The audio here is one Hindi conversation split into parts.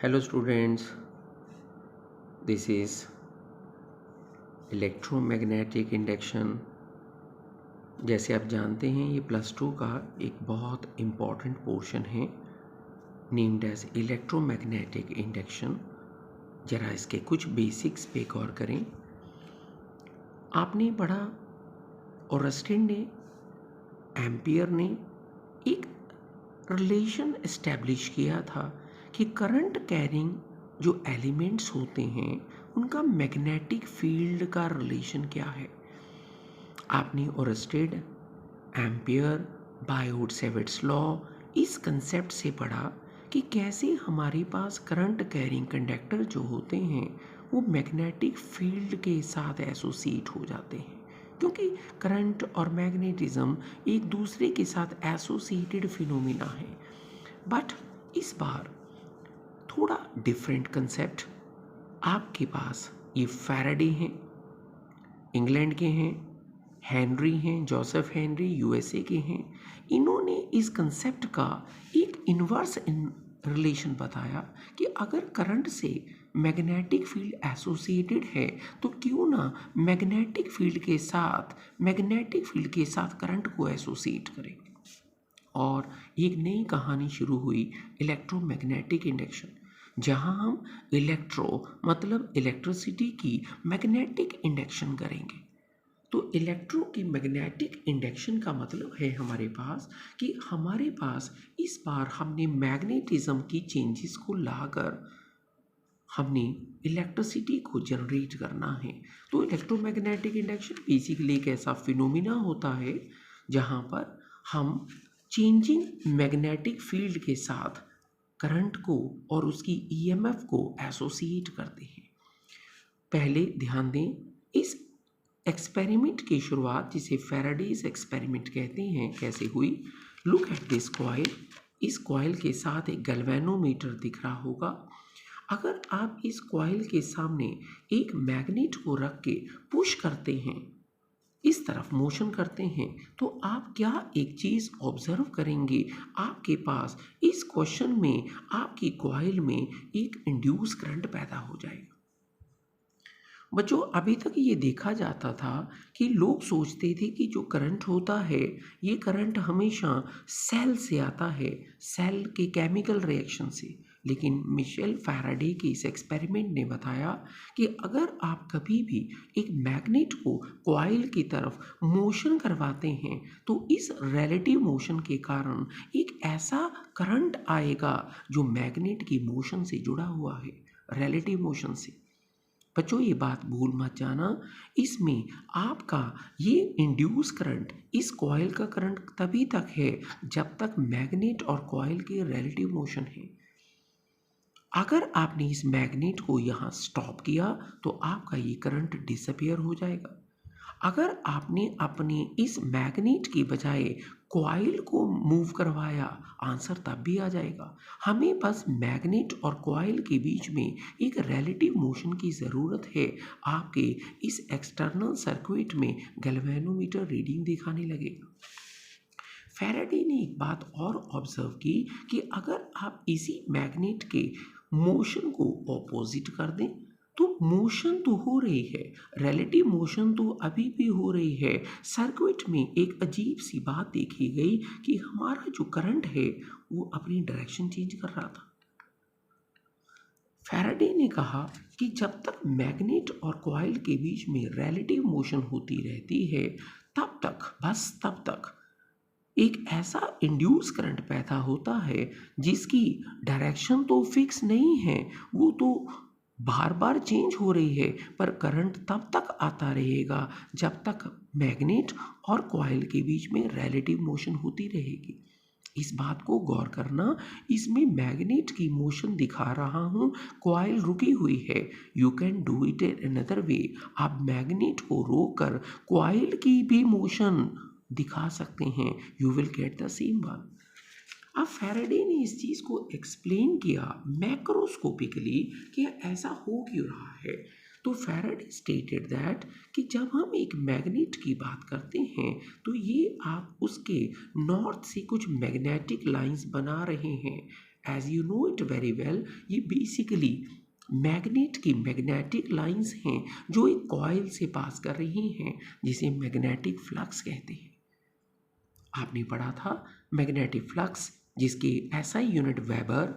Hello students, this is electromagnetic induction. जैसे आप जानते हैं ये +2 का एक बहुत इम्पॉर्टेंट पोर्शन है नेम्ड एज इलेक्ट्रोमैग्नेटिक इंडक्शन। ज़रा इसके कुछ बेसिक्स पे गौर करें। आपने पढ़ा ऑरस्टिन ने, एम्पियर ने एक रिलेशन एस्टेब्लिश किया था कि करंट कैरिंग जो एलिमेंट्स होते हैं उनका मैग्नेटिक फील्ड का रिलेशन क्या है। आपने ऑरस्टेड, एम्पियर, बायोट-सैविट्स लॉ इस कंसेप्ट से पढ़ा कि कैसे हमारे पास करंट कैरिंग कंडक्टर जो होते हैं वो मैग्नेटिक फील्ड के साथ एसोसिएट हो जाते हैं, क्योंकि करंट और मैग्नेटिज्म एक दूसरे के साथ एसोसिएटेड फिनोमिना है। बट इस बार थोड़ा डिफरेंट कंसेप्ट। आपके पास ये फैराडे हैं, इंग्लैंड के हैं, हेनरी हैं, जोसेफ हेनरी यूएसए के हैं। इन्होंने इस कंसेप्ट का एक इन्वर्स रिलेशन बताया कि अगर करंट से मैग्नेटिक फील्ड एसोसिएटेड है तो क्यों ना मैग्नेटिक फील्ड के साथ करंट को एसोसिएट करें। और एक नई कहानी शुरू हुई इलेक्ट्रोमैग्नेटिक इंडक्शन, जहां हम इलेक्ट्रिसिटी की मैग्नेटिक इंडक्शन करेंगे। तो इलेक्ट्रो की मैग्नेटिक इंडक्शन का मतलब है हमारे पास कि हमारे पास इस बार हमने मैग्नेटिज्म की चेंजेस को लाकर हमने इलेक्ट्रिसिटी को जनरेट करना है। तो इलेक्ट्रोमैग्नेटिक इंडक्शन बेसिकली एक ऐसा फिनोमिना होता है जहां पर हम चेंजिंग मैग्नेटिक फील्ड के साथ करंट को और उसकी ईएमएफ को एसोसिएट करते हैं। पहले ध्यान दें, इस एक्सपेरिमेंट की शुरुआत, जिसे फैराडेज एक्सपेरिमेंट कहते हैं, कैसे हुई। Look at this coil. इस कॉइल के साथ एक गैल्वेनोमीटर दिख रहा होगा। अगर आप इस कॉइल के सामने एक मैग्नेट को रख के पुश करते हैं, इस तरफ मोशन करते हैं, तो आप क्या एक चीज़ ऑब्जर्व करेंगे। आपके पास इस क्वेश्चन में आपकी कॉइल में एक इंड्यूस करंट पैदा हो जाएगा। बच्चों, अभी तक ये देखा जाता था कि लोग सोचते थे कि जो करंट होता है ये करंट हमेशा सेल से आता है, सेल के केमिकल रिएक्शन से। लेकिन मिशेल फैराडे के इस एक्सपेरिमेंट ने बताया कि अगर आप कभी भी एक मैग्नेट को कॉइल की तरफ मोशन करवाते हैं तो इस रिलेटिव मोशन के कारण एक ऐसा करंट आएगा जो मैग्नेट की मोशन से जुड़ा हुआ है, रिलेटिव मोशन से। बच्चों, ये बात भूल मत जाना, इसमें आपका ये इंड्यूस करंट, इस कॉइल का करंट तभी तक है जब तक मैग्नेट और कॉइल के रिलेटिव मोशन है। अगर आपने इस मैग्नेट को यहाँ स्टॉप किया तो आपका ये करंट डिसअपियर हो जाएगा। अगर आपने अपने इस मैग्नेट की बजाय कॉइल को मूव करवाया, आंसर तब भी आ जाएगा। हमें बस मैग्नेट और कॉइल के बीच में एक रिलेटिव मोशन की ज़रूरत है। आपके इस एक्सटर्नल सर्किट में गैल्वेनोमीटर रीडिंग दिखाने लगेगा। फैराडे ने एक बात और ऑब्जर्व की कि अगर आप इसी मैग्नेट के मोशन को ऑपोजिट कर दें तो मोशन तो हो रही है, रिलेटिव मोशन तो अभी भी हो रही है। सर्किट में एक अजीब सी बात देखी गई कि हमारा जो करंट है वो अपनी डायरेक्शन चेंज कर रहा था। फैराडे ने कहा कि जब तक मैग्नेट और कॉइल के बीच में रिलेटिव मोशन होती रहती है तब तक, बस तब तक एक ऐसा इंड्यूस करंट पैदा होता है जिसकी डायरेक्शन तो फिक्स नहीं है, वो तो बार बार चेंज हो रही है, पर करंट तब तक आता रहेगा जब तक मैग्नेट और कॉइल के बीच में रिलेटिव मोशन होती रहेगी। इस बात को गौर करना, इसमें मैग्नेट की मोशन दिखा रहा हूँ, कॉइल रुकी हुई है। You can do it in another way. आप मैग्नेट को रोककर कॉइल की भी मोशन दिखा सकते हैं, you will get the same one. अब फैराडे ने इस चीज़ को एक्सप्लेन किया मैक्रोस्कोपिकली कि ऐसा हो क्यों रहा है। तो फैराडे स्टेटेड दैट कि जब हम एक मैग्नेट की बात करते हैं तो ये आप उसके नॉर्थ से कुछ मैग्नेटिक लाइंस बना रहे हैं, as you know it very well, ये बेसिकली मैग्नेट की मैग्नेटिक लाइंस हैं जो एक कॉइल से पास कर रही हैं, जिसे मैग्नेटिक फ्लक्स कहते हैं। आपने पढ़ा था मैग्नेटिक फ्लक्स, जिसके एसआई यूनिट वेबर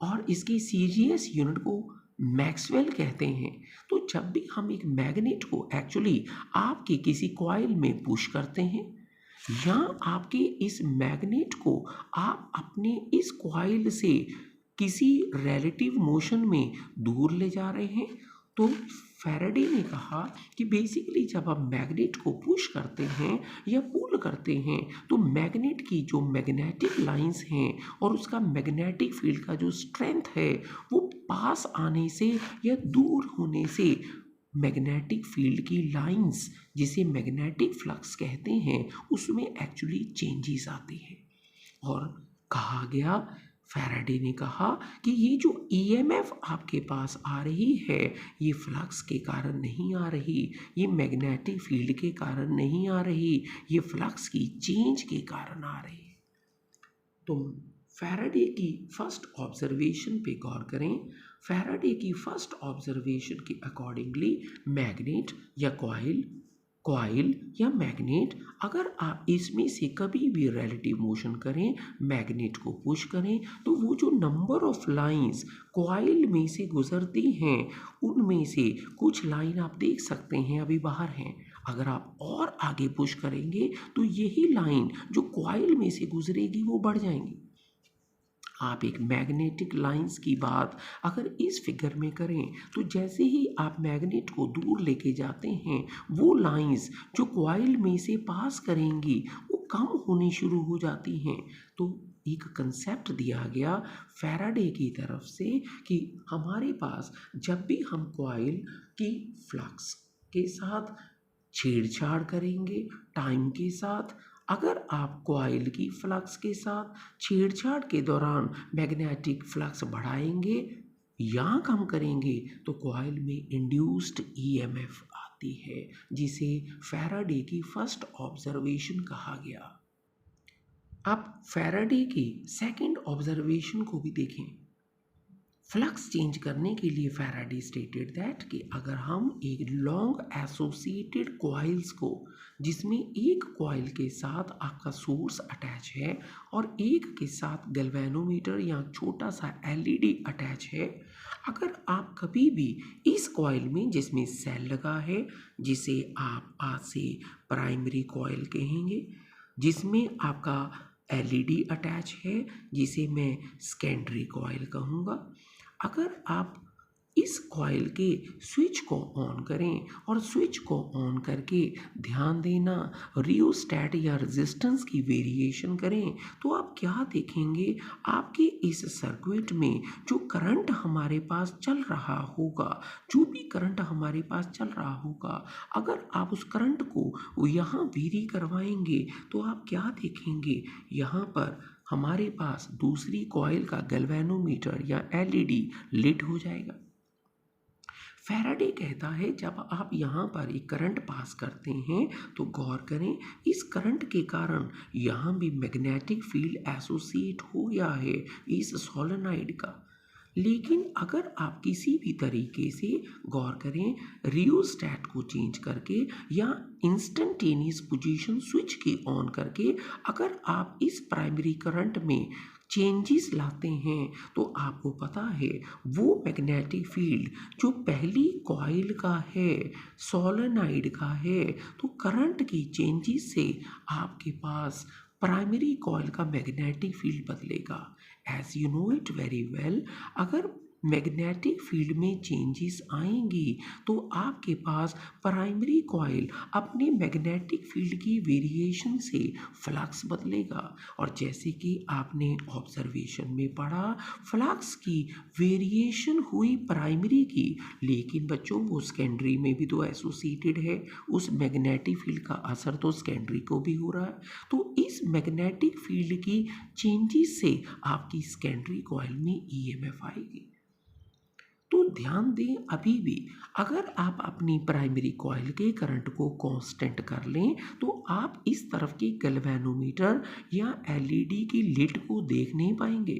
और इसकी सीजीएस यूनिट को मैक्सवेल कहते हैं। तो जब भी हम एक मैग्नेट को एक्चुअली आपके किसी कॉइल में पुश करते हैं या आपके इस मैग्नेट को आप अपने इस कॉइल से किसी रिलेटिव मोशन में दूर ले जा रहे हैं, तो फैराडे ने कहा कि बेसिकली जब आप मैग्नेट को पुश करते हैं या पुल करते हैं तो मैग्नेट की जो मैग्नेटिक लाइंस हैं और उसका मैग्नेटिक फील्ड का जो स्ट्रेंथ है वो पास आने से या दूर होने से मैग्नेटिक फील्ड की लाइंस, जिसे मैग्नेटिक फ्लक्स कहते हैं, उसमें एक्चुअली चेंजेस आते हैं। और कहा गया, फैराडे ने कहा कि ये जो ईएमएफ आपके पास आ रही है ये फ्लक्स के कारण नहीं आ रही, ये मैग्नेटिक फील्ड के कारण नहीं आ रही, ये फ्लक्स की चेंज के कारण आ रही है। तो फैराडे की फर्स्ट ऑब्जर्वेशन पे गौर करें। फैराडे की फर्स्ट ऑब्जर्वेशन के अकॉर्डिंगली मैग्नेट या कॉइल या मैग्नेट, अगर आप इसमें से कभी भी रिलेटिव मोशन करें, मैग्नेट को पुश करें, तो वो जो नंबर ऑफ लाइंस कॉइल में से गुजरती हैं उनमें से कुछ लाइन आप देख सकते हैं अभी बाहर हैं। अगर आप और आगे पुश करेंगे तो यही लाइन जो कॉइल में से गुजरेगी वो बढ़ जाएंगी। आप एक मैग्नेटिक लाइंस की बात अगर इस फिगर में करें तो जैसे ही आप मैग्नेट को दूर लेके जाते हैं वो लाइंस जो कॉइल में से पास करेंगी वो कम होनी शुरू हो जाती हैं। तो एक कंसेप्ट दिया गया फैराडे की तरफ से कि हमारे पास जब भी हम कॉइल की फ्लक्स के साथ छेड़छाड़ करेंगे टाइम के साथ, अगर आप कॉइल की फ्लक्स के साथ छेड़छाड़ के दौरान मैग्नेटिक फ्लक्स बढ़ाएंगे या कम करेंगे तो कॉइल में इंड्यूस्ड ईएमएफ आती है, जिसे फैराडे की फर्स्ट ऑब्जर्वेशन कहा गया। अब फैराडे की सेकंड ऑब्जर्वेशन को भी देखें। फ्लक्स चेंज करने के लिए फैराडे स्टेटेड दैट कि अगर हम एक लॉन्ग एसोसिएटेड कॉइल्स को, जिसमें एक कॉइल के साथ आपका सोर्स अटैच है और एक के साथ गैल्वेनोमीटर या छोटा सा एलईडी अटैच है, अगर आप कभी भी इस कॉइल में जिसमें सेल लगा है, जिसे आप आज से प्राइमरी कॉइल कहेंगे, जिसमें आपका एलईडी अटैच है, जिसे मैं सेकेंडरी कॉइल कहूँगा, अगर आप इस कॉइल के स्विच को ऑन करें और स्विच को ऑन करके ध्यान देना रियोस्टैट या रेजिस्टेंस की वेरिएशन करें तो आप क्या देखेंगे, आपके इस सर्किट में जो करंट हमारे पास चल रहा होगा, जो भी करंट हमारे पास चल रहा होगा, अगर आप उस करंट को यहाँ वेरी करवाएंगे तो आप क्या देखेंगे, यहाँ पर हमारे पास दूसरी कॉइल का गैल्वेनोमीटर या एलईडी लिट हो जाएगा। फैराडे कहता है जब आप यहाँ पर एक करंट पास करते हैं तो गौर करें इस करंट के कारण यहाँ भी मैग्नेटिक फील्ड एसोसिएट हो गया है इस सोलेनॉइड का। लेकिन अगर आप किसी भी तरीके से गौर करें रियोस्टैट को चेंज करके या इंस्टेंटेनियस पोजीशन स्विच की ऑन करके अगर आप इस प्राइमरी करंट में चेंजेस लाते हैं तो आपको पता है वो मैग्नेटिक फील्ड जो पहली कॉइल का है, सोलेनॉइड का है, तो करंट की चेंजेस से आपके पास प्राइमरी कॉइल का मैग्नेटिक फील्ड बदलेगा। As you know it very well, अगर मैग्नेटिक फील्ड में चेंजेस आएंगी तो आपके पास प्राइमरी कॉइल अपने मैग्नेटिक फील्ड की वेरिएशन से फ्लक्स बदलेगा। और जैसे कि आपने ऑब्जर्वेशन में पढ़ा फ्लक्स की वेरिएशन हुई प्राइमरी की, लेकिन बच्चों वो सेकेंडरी में भी तो एसोसिएटेड है, उस मैग्नेटिक फील्ड का असर तो सेकेंडरी को भी हो रहा है। तो इस मैग्नेटिक फील्ड की चेंजेस से आपकी सेकेंडरी कॉइल में ईएमएफ आएगी। तो ध्यान दें अभी भी अगर आप अपनी प्राइमरी कॉइल के करंट को कांस्टेंट कर लें तो आप इस तरफ के गैल्वेनोमीटर या एलईडी की लिट को देख नहीं पाएंगे।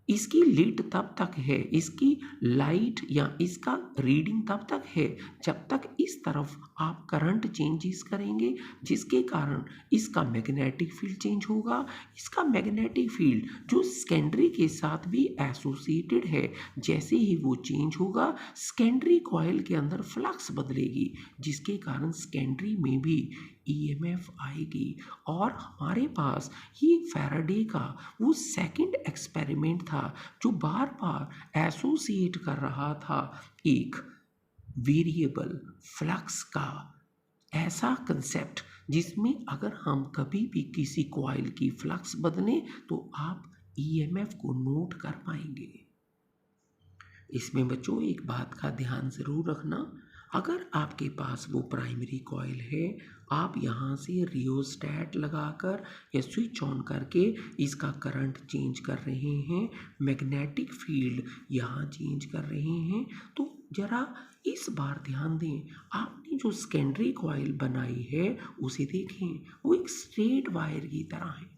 इसकी लीड तब तक है, इसकी लाइट या इसका रीडिंग तब तक है जब तक इस तरफ आप करंट चेंजेस करेंगे, जिसके कारण इसका मैग्नेटिक फील्ड चेंज होगा। इसका मैग्नेटिक फील्ड जो सेकेंडरी के साथ भी एसोसिएटेड है, जैसे ही वो चेंज होगा सेकेंडरी कॉइल के अंदर फ्लक्स बदलेगी, जिसके कारण सेकेंडरी में भी ईएमएफ आएगी। और हमारे पास ये फैराडे का वो सेकंड एक्सपेरिमेंट था जो बार बार एसोसिएट कर रहा था एक वेरिएबल फ्लक्स का ऐसा कंसेप्ट, जिसमें अगर हम कभी भी किसी कॉइल की फ्लक्स बदलें तो आप ईएमएफ को नोट कर पाएंगे। इसमें बच्चों एक बात का ध्यान ज़रूर रखना, अगर आपके पास वो प्राइमरी कॉइल है, आप यहाँ से रियोस्टैट लगाकर या स्विच ऑन करके इसका करंट चेंज कर रहे हैं, मैग्नेटिक फील्ड यहाँ चेंज कर रहे हैं, तो ज़रा इस बार ध्यान दें, आपने जो सेकेंडरी कॉइल बनाई है उसे देखें, वो एक स्ट्रेट वायर की तरह है।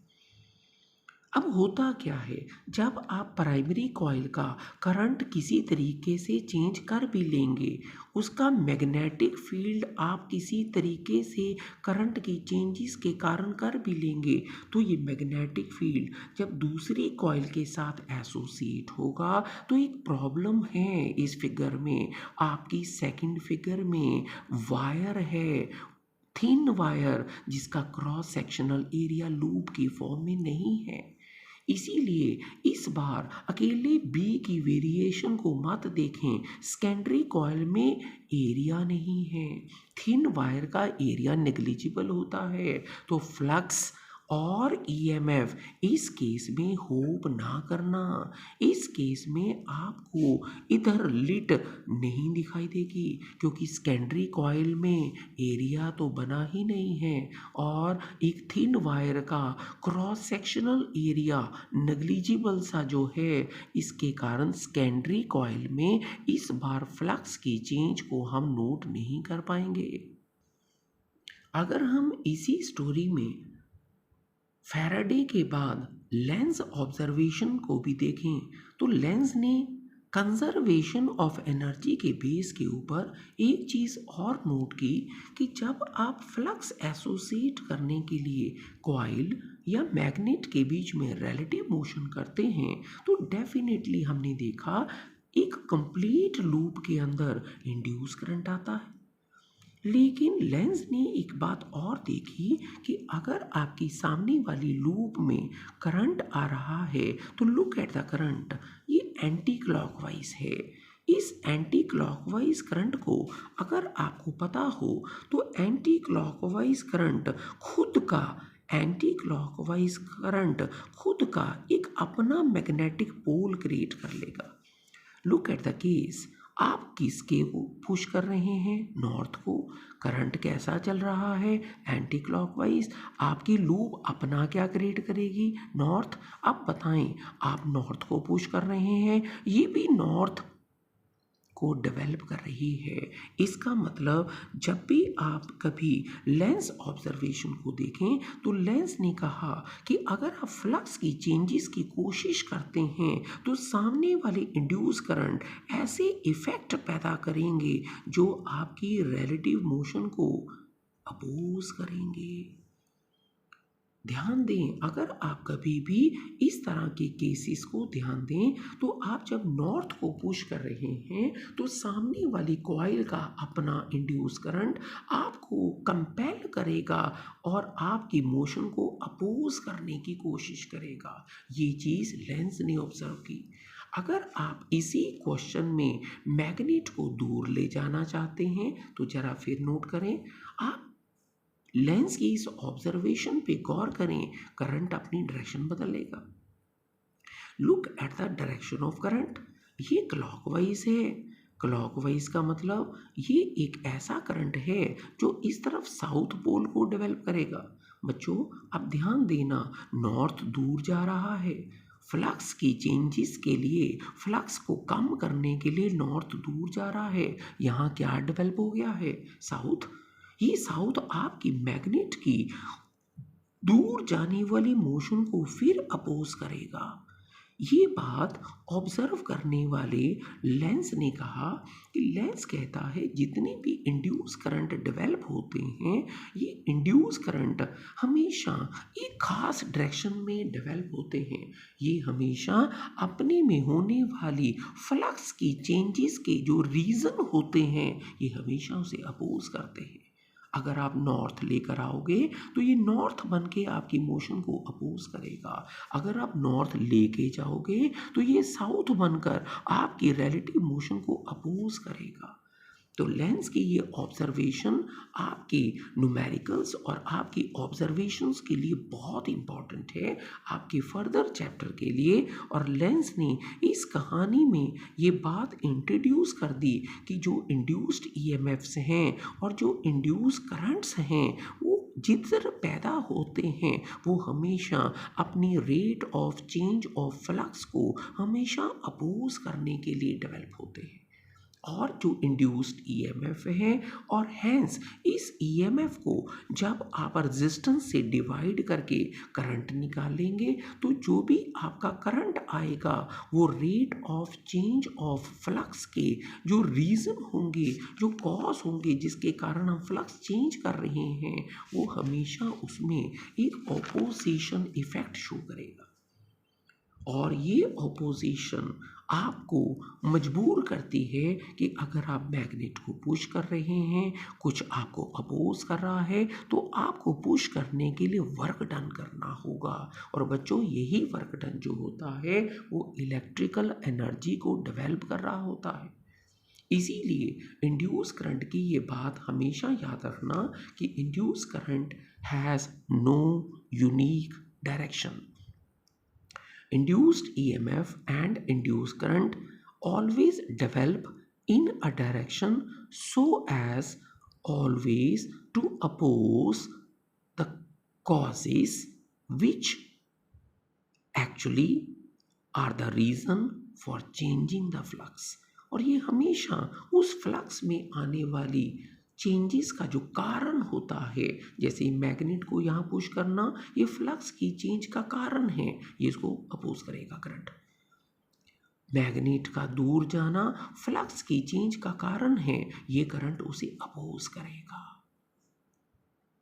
अब होता क्या है, जब आप प्राइमरी कॉइल का करंट किसी तरीके से चेंज कर भी लेंगे, उसका मैग्नेटिक फील्ड आप किसी तरीके से करंट की चेंजेस के कारण कर भी लेंगे, तो ये मैग्नेटिक फील्ड जब दूसरी कॉइल के साथ एसोसिएट होगा तो एक प्रॉब्लम है इस फिगर में। आपकी सेकंड फिगर में वायर है, थिन वायर, जिसका क्रॉस सेक्शनल एरिया लूप की फॉर्म में नहीं है। इसीलिए इस बार अकेले बी की वेरिएशन को मत देखें, सेकेंडरी कॉइल में एरिया नहीं है, थिन वायर का एरिया नेग्लिजिबल होता है, तो फ्लक्स और ईएमएफ इस केस में होप ना करना। इस केस में आपको इधर लिट नहीं दिखाई देगी, क्योंकि सेकेंडरी कॉइल में एरिया तो बना ही नहीं है और एक थिन वायर का क्रॉस सेक्शनल एरिया नेग्लिजिबल सा जो है, इसके कारण सेकेंडरी कॉइल में इस बार फ्लक्स की चेंज को हम नोट नहीं कर पाएंगे। अगर हम इसी स्टोरी में फैराडे के बाद लेंज ऑब्जर्वेशन को भी देखें, तो लेंज ने कंजर्वेशन ऑफ एनर्जी के बेस के ऊपर एक चीज़ और नोट की कि जब आप फ्लक्स एसोसिएट करने के लिए कॉइल या मैग्नेट के बीच में रिलेटिव मोशन करते हैं, तो डेफिनेटली हमने देखा एक कंप्लीट लूप के अंदर इंड्यूस करंट आता है। लेकिन लेंज ने एक बात और देखी कि अगर आपकी सामने वाली लूप में करंट आ रहा है तो लुक एट द करंट, ये एंटी क्लॉकवाइज है। इस एंटी क्लॉकवाइज करंट को अगर आपको पता हो तो एंटी क्लॉकवाइज करंट खुद का एक अपना मैग्नेटिक पोल क्रिएट कर लेगा। लुक एट द केस, आप किसके को पुश कर रहे हैं? नॉर्थ को। करंट कैसा चल रहा है? Anti clockwise. आपकी लूप अपना क्या क्रिएट करेगी? नॉर्थ। अब बताएं, आप नॉर्थ को पुश कर रहे हैं, ये भी नॉर्थ को डेवलप कर रही है। इसका मतलब जब भी आप कभी लेंस ऑब्जर्वेशन को देखें तो लेंस ने कहा कि अगर आप फ्लक्स की चेंजेस की कोशिश करते हैं तो सामने वाले इंड्यूस करंट ऐसे इफेक्ट पैदा करेंगे जो आपकी रिलेटिव मोशन को अपोज करेंगे। ध्यान दें, अगर आप कभी भी इस तरह के केसेस को ध्यान दें तो आप जब नॉर्थ को पुश कर रहे हैं तो सामने वाली कॉइल का अपना इंड्यूस करंट आपको कंपेल करेगा और आपकी मोशन को अपोज करने की कोशिश करेगा। ये चीज़ लेंस ने ऑब्जर्व की। अगर आप इसी क्वेश्चन में मैग्नेट को दूर ले जाना चाहते हैं तो जरा फिर नोट करें, आप लेंस की इस ऑब्जर्वेशन पे गौर करें, करंट अपनी डायरेक्शन बदल लेगा। Look at the direction of current, ये क्लॉकवाइज है। क्लॉकवाइज का मतलब ये एक ऐसा करंट है जो इस तरफ साउथ पोल को डेवलप करेगा। बच्चों अब ध्यान देना, नॉर्थ दूर जा रहा है, फ्लक्स की चेंजेस के लिए, फ्लक्स को कम करने के लिए नॉर्थ दूर जा रहा है। यहाँ क्या डेवलप हो गया है? साउथ। ये साउथ आपकी मैग्नेट की दूर जाने वाली मोशन को फिर अपोज करेगा। ये बात ऑब्जर्व करने वाले लेंस ने कहा कि लेंस कहता है जितने भी इंड्यूस करंट डेवलप होते हैं, ये इंड्यूस करंट हमेशा एक खास डायरेक्शन में डेवलप होते हैं। ये हमेशा अपने में होने वाली फ्लक्स की चेंजेस के जो रीज़न होते हैं, ये हमेशा उसे अपोज करते हैं। अगर आप नॉर्थ लेकर आओगे तो ये नॉर्थ बन के आपकी मोशन को अपोज करेगा। अगर आप नॉर्थ लेके जाओगे तो ये साउथ बनकर आपकी रिलेटिव मोशन को अपोज करेगा। तो लेंस की ये ऑब्जर्वेशन आपकी न्यूमेरिकल्स और आपकी ऑब्जर्वेशंस के लिए बहुत इंपॉर्टेंट है, आपके फर्दर चैप्टर के लिए। और लेंस ने इस कहानी में ये बात इंट्रोड्यूस कर दी कि जो इंड्यूस्ड ईएमएफ्स हैं और जो इंड्यूस करंट्स हैं, वो जिधर पैदा होते हैं वो हमेशा अपनी rate of change of flux को हमेशा अपोज करने के लिए डेवलप होते हैं। और जो इंड्यूस्ड ईएमएफ है, और हैंस इस ईएमएफ को जब आप रेजिस्टेंस से डिवाइड करके करंट निकालेंगे तो जो भी आपका करंट आएगा वो rate of change of flux के जो रीज़न होंगे, जो कॉज होंगे जिसके कारण हम फ्लक्स चेंज कर रहे हैं, वो हमेशा उसमें एक ऑपोजिशन इफेक्ट शो करेगा। और ये ऑपोजिशन आपको मजबूर करती है कि अगर आप मैग्नेट को पुश कर रहे हैं, कुछ आपको अपोज कर रहा है, तो आपको पुश करने के लिए वर्क डन करना होगा। और बच्चों, यही वर्क डन जो होता है वो इलेक्ट्रिकल एनर्जी को डेवलप कर रहा होता है। इसीलिए इंड्यूस करंट की ये बात हमेशा याद रखना कि induce current has no unique direction. Induced EMF and induced current always develop in a direction so as always to oppose the causes which actually are the reason for changing the flux। और ये हमेशा उस फ्लक्स में आने वाली चेंजेस का जो कारण होता है, जैसे मैग्नेट को यहाँ पुश करना, ये फ्लक्स की चेंज का कारण है, ये इसको अपोज करेगा करंट। मैग्नेट का दूर जाना फ्लक्स की चेंज का कारण है, ये करंट उसे अपोज करेगा।